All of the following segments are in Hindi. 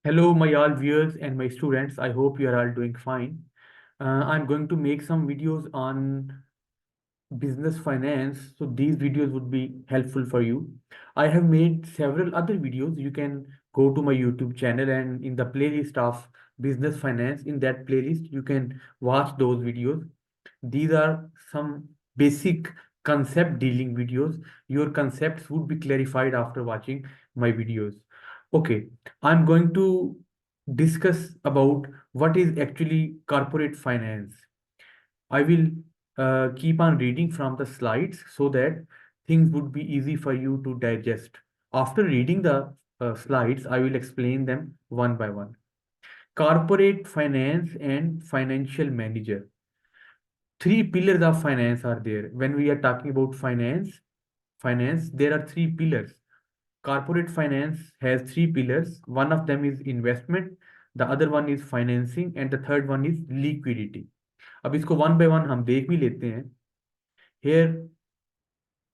Hello, my all viewers and my students. I hope you are all doing fine. I'm going to make some videos on business finance, so these videos would be helpful for you. I have made several other videos. You can go to my YouTube channel and in the playlist of business finance, in that playlist, you can watch those videos. These are some basic concept dealing videos. Your concepts would be clarified after watching my videos. Okay, I'm going to discuss about what is actually corporate finance. I will keep on reading from the slides so that things would be easy for you to digest. After reading the slides, I will explain them one by one. Corporate finance and financial manager. Three pillars of finance are there. When we are talking about finance, there are three pillars. Corporate finance has three pillars. One of them is investment, the other one is financing, and the third one is liquidity. अब इसको वन बाय वन हम देख भी लेते हैं. Here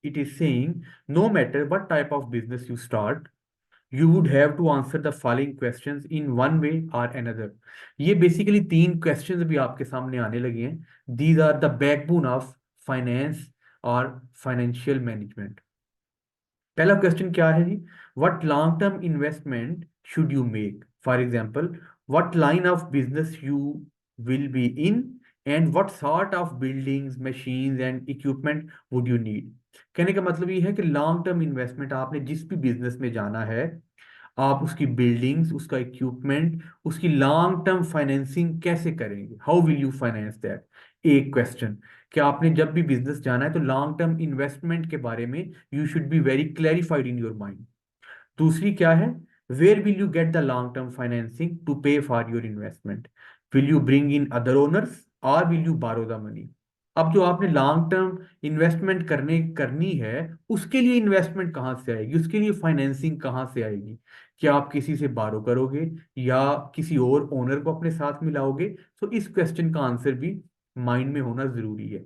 it is saying, no matter what type of business you start, you would have to answer the following questions in one way or another. ये बेसिकली तीन क्वेश्चंस भी आपके सामने आने लगे हैं. These are the backbone of finance और financial management. पहला क्वेश्चन क्या है जी? What long term investment should you make? For example, what line of business you will be in and what sort of buildings, machines and equipment would you need. कहने का मतलब ये है कि लॉन्ग टर्म इन्वेस्टमेंट, आपने जिस भी बिजनेस में जाना है, आप उसकी बिल्डिंग्स, उसका इक्विपमेंट, उसकी लॉन्ग टर्म फाइनेंसिंग कैसे करेंगे? How will you finance that? एक क्वेश्चन. कि आपने जब भी बिजनेस जाना है तो लॉन्ग टर्म इन्वेस्टमेंट के बारे में you should be very clarified in your mind. दूसरी क्या है? Where will you get the long term financing to pay for your investment? Will you bring in other owners or will you borrow the money? अब जो आपने लॉन्ग टर्म इन्वेस्टमेंट करनी है, उसके लिए इन्वेस्टमेंट कहाँ से आएगी, उसके लिए फाइनेंसिंग कहाँ से आएगी? क्या आप किसी से बारो करोगे या किसी और ओनर को अपने साथ मिलाओगे? तो इस क्वेश्चन का आंसर भी माइंड में होना जरूरी है.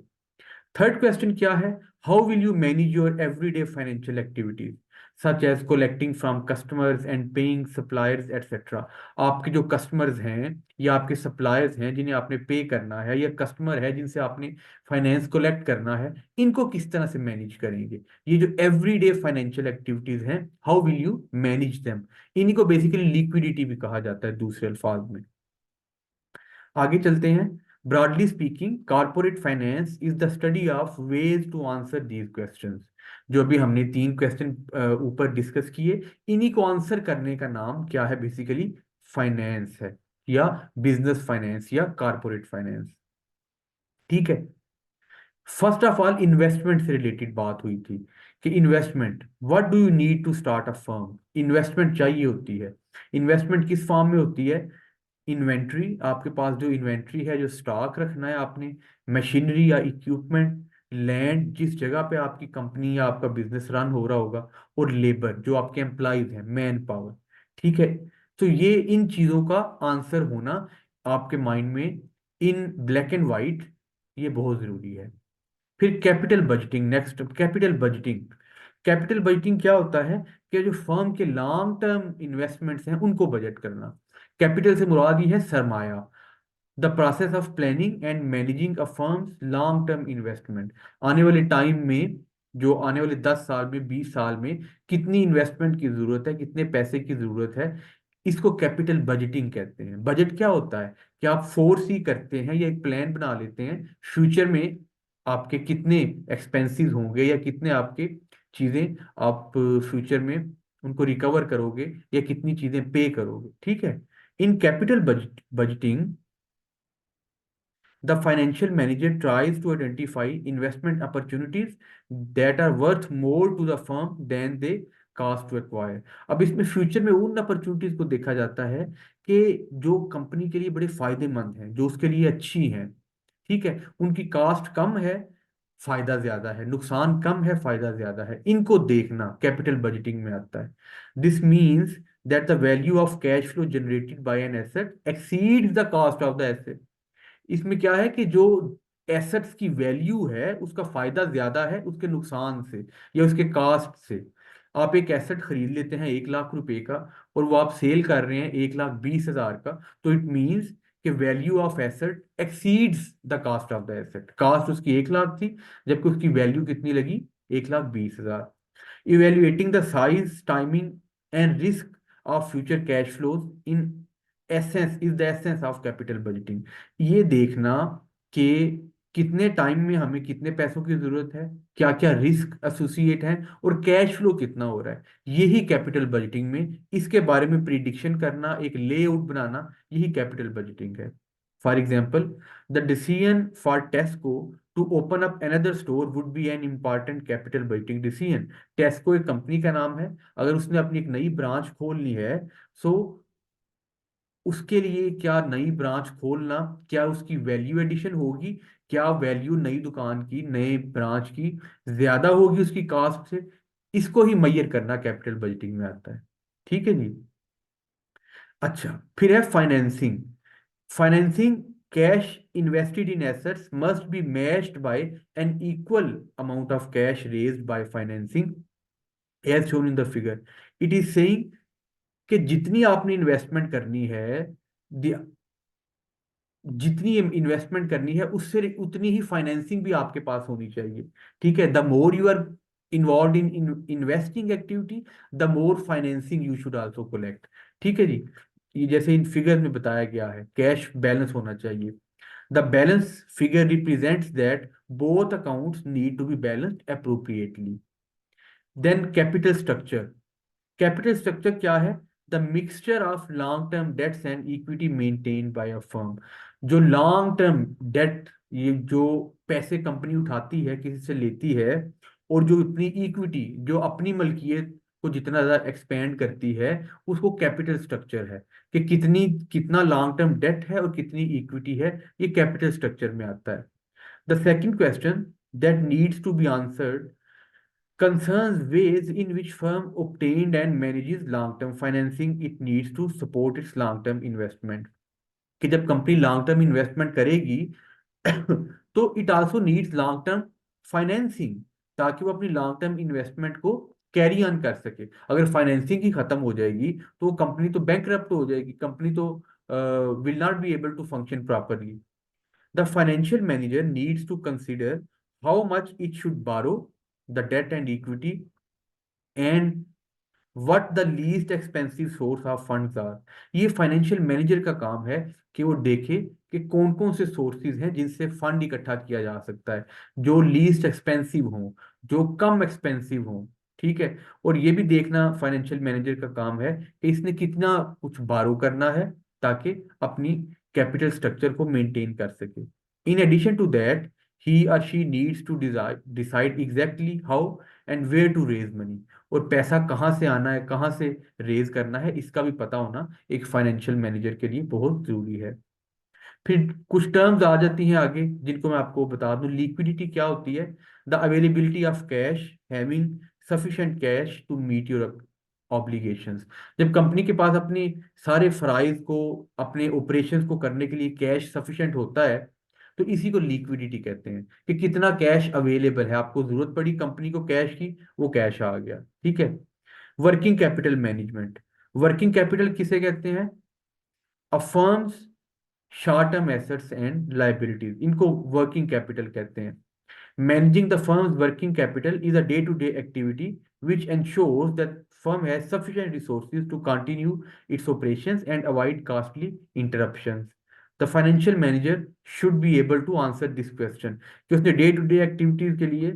थर्ड क्वेश्चन क्या है? How will you manage your everyday financial activities such as collecting from customers and paying suppliers etcetera? आपके जो कस्टमर्स हैं या आपके सप्लायर्स हैं जिन्हें आपने पे करना है, या कस्टमर है जिनसे आपने फाइनेंस कलेक्ट करना है, इनको किस तरह से मैनेज करेंगे? ये जो एवरीडे फाइनेंशियल एक्टिविटीज हैं, how will you manage them? इन्हीं को बेसिकली लिक्विडिटी भी कहा जाता है दूसरे अल्फाज में. आगे चलते हैं. Broadly speaking, corporate finance is the study of ways to answer these questions. जो अभी हमने तीन क्वेश्चन ऊपर डिस्कस किए, इन्हीं को आंसर करने का नाम क्या है? बेसिकली फाइनेंस है, या बिजनेस फाइनेंस या कॉर्पोरेट फाइनेंस. ठीक है. फर्स्ट ऑफ ऑल, इन्वेस्टमेंट से रिलेटेड बात हुई थी कि investment, what do you need to start a firm? Investment चाहिए होती है. इन्वेस्टमेंट किस फॉर्म में होती है? इन्वेंट्री, आपके पास जो इन्वेंट्री है, जो स्टॉक रखना है आपने, मशीनरी या इक्विपमेंट, लैंड जिस जगह पे आपकी कंपनी या आपका बिजनेस रन हो रहा होगा, और लेबर जो आपके एम्प्लॉयज हैं, मैन पावर. ठीक है. तो ये इन चीजों का आंसर होना आपके माइंड में इन ब्लैक एंड वाइट, ये बहुत जरूरी है. फिर capital budgeting. Next, capital budgeting. Capital budgeting क्या होता है? कि जो फर्म के लॉन्ग टर्म इन्वेस्टमेंट्स हैं उनको बजट करना. कैपिटल से मुराद ही है सरमाया. The process of planning and managing a firm's long term investment. आने वाले टाइम में, जो आने वाले 10 साल में, 20 साल में कितनी इन्वेस्टमेंट की जरूरत है, कितने पैसे की जरूरत है, इसको कैपिटल बजटिंग कहते हैं. बजट क्या होता है? कि आप फोर्स ही करते हैं या एक प्लान बना लेते हैं फ्यूचर में आपके कितने एक्सपेंसेस होंगे, या कितने आपके चीजें आप फ्यूचर में उनको रिकवर करोगे, या कितनी चीजें पे करोगे. ठीक है. In capital budgeting, the financial manager tries to identify investment opportunities that are worth more to the firm than they cost to acquire. अब इसमें फ्यूचर में उन अपॉर्चुनिटीज को देखा जाता है कि जो कंपनी के लिए बड़े फायदेमंद हैं, जो उसके लिए अच्छी हैं. ठीक है. उनकी कास्ट कम है, फायदा ज्यादा है, नुकसान कम है, फायदा ज्यादा है, इनको देखना कैपिटल बजटिंग में आता है. This means that the value of cash flow generated by an asset exceeds the cost of the asset. इसमें क्या है कि जो एसेट्स की वैल्यू है उसका फायदा ज्यादा है उसके नुकसान से या उसके कास्ट से. आप एक एसेट खरीद लेते हैं 1 लाख रुपए का और वो आप सेल कर रहे हैं 1,20,000 का, तो इट मीन्स कि value of asset exceeds the cost of the asset. Cost उसकी 1 लाख थी, जबकि उसकी वैल्यू कितनी लगी? 1,20,000। Evaluating the size, timing and risk of future cash flows in essence is the essence of capital budgeting. ये देखना कि कितने टाइम में हमें कितने पैसों की जरूरत है, क्या क्या रिस्क एसोसिएट है, और कैश फ्लो कितना हो रहा है, यही कैपिटल बजटिंग में इसके बारे में प्रिडिक्शन करना, एक लेआउट बनाना, यही कैपिटल बजटिंग है। For example, the decision for Tesco to open up another store would be an important capital budgeting decision. Tesco एक कंपनी का नाम है, अगर उसने अपनी एक नई ब्रांच खोलनी है, सो उसके लिए क्या नई ब्रांच खोलना, क्या उसकी वैल्यू एडिशन होगी, क्या वैल्यू नई दुकान की, नए ब्रांच की ज्यादा होगी उसकी कास्ट से, इसको ही मैयर करना कैपिटल बजटिंग में आता है। ठीक है जी। अच्छा, फिर है financing. Financing, cash invested in assets must be matched by an equal amount of cash raised by financing as shown in the figure. It is saying कि जितनी आपने इन्वेस्टमेंट करनी है, जितनी इन्वेस्टमेंट करनी है उससे उतनी ही फाइनेंसिंग भी आपके पास होनी चाहिए। ठीक है, the more you are involve in investing activity, the more financing you should also collect. ठीक है जी। ये जैसे इन फिगर में बताया गया है, कैश बैलेंस होना चाहिए। The balance figure represents that both accounts need to be balanced appropriately. Then capital structure. Capital structure क्या है? The mixture of long term debts and equity maintain by a firm. जो लॉन्ग टर्म डेट, ये जो पैसे कंपनी उठाती है, किसी से लेती है, और जो इतनी इक्विटी, जो अपनी मलकियत को जितना ज्यादा एक्सपेंड करती है, उसको कैपिटल स्ट्रक्चर है। कि कितना लॉन्ग टर्म डेट है और कितनी इक्विटी है, ये कैपिटल स्ट्रक्चर में आता है। The second question that needs to be answered concerns ways in which firm obtained and manages long-term financing. It needs to support its long-term investment. कि जब कंपनी लॉन्ग टर्म इन्वेस्टमेंट करेगी तो it also needs long term financing, ताकि वो अपनी लॉन्ग टर्म इन्वेस्टमेंट को कैरी ऑन कर सके। अगर फाइनेंसिंग ही खत्म हो जाएगी तो कंपनी तो बैंकरप्ट हो जाएगी, कंपनी तो will not be able to function properly. The financial manager needs to consider how much it should borrow, the debt and equity, and what the least expensive source of funds are। ये फाइनेंशियल मैनेजर का काम है कि वो देखे कि कौन कौन से सोर्सेज हैं जिनसे फंड इकट्ठा किया जा सकता है, जो लीस्ट एक्सपेंसिव हों, जो कम एक्सपेंसिव हों। ठीक है, और ये भी देखना फाइनेंशियल मैनेजर का काम है कि इसने कितना कुछ बारो करना है, ताकि अपनी कैपिटल स्ट्रक्चर को मेंटेन कर सके। In addition to that, he or she needs to decide exactly how and where to raise money। और पैसा कहाँ से आना है, कहाँ से रेज करना है, इसका भी पता होना एक फाइनेंशियल मैनेजर के लिए बहुत जरूरी है। फिर कुछ टर्म्स आ जाती हैं आगे, जिनको मैं आपको बता दूं। लिक्विडिटी क्या होती है? The availability of cash, having sufficient cash to meet your obligations. जब कंपनी के पास अपने सारे फराइज को, अपने ऑपरेशंस को करने के लिए कैश सफिशिएंट होता है, तो इसी को लिक्विडिटी कहते हैं। कि कितना कैश अवेलेबल है, आपको जरूरत पड़ी कंपनी को कैश की, वो कैश आ गया। ठीक है। Working capital management. Working capital किसे कहते हैं? A firm's short term assets and liabilities, इनको वर्किंग कैपिटल कहते हैं। Managing the firm's working capital is a day to day activity which ensures that firm has sufficient resources to continue its operations and avoid costly interruptions. The financial manager should be able to answer this question कि उसने डे टू डे एक्टिविटीज के लिए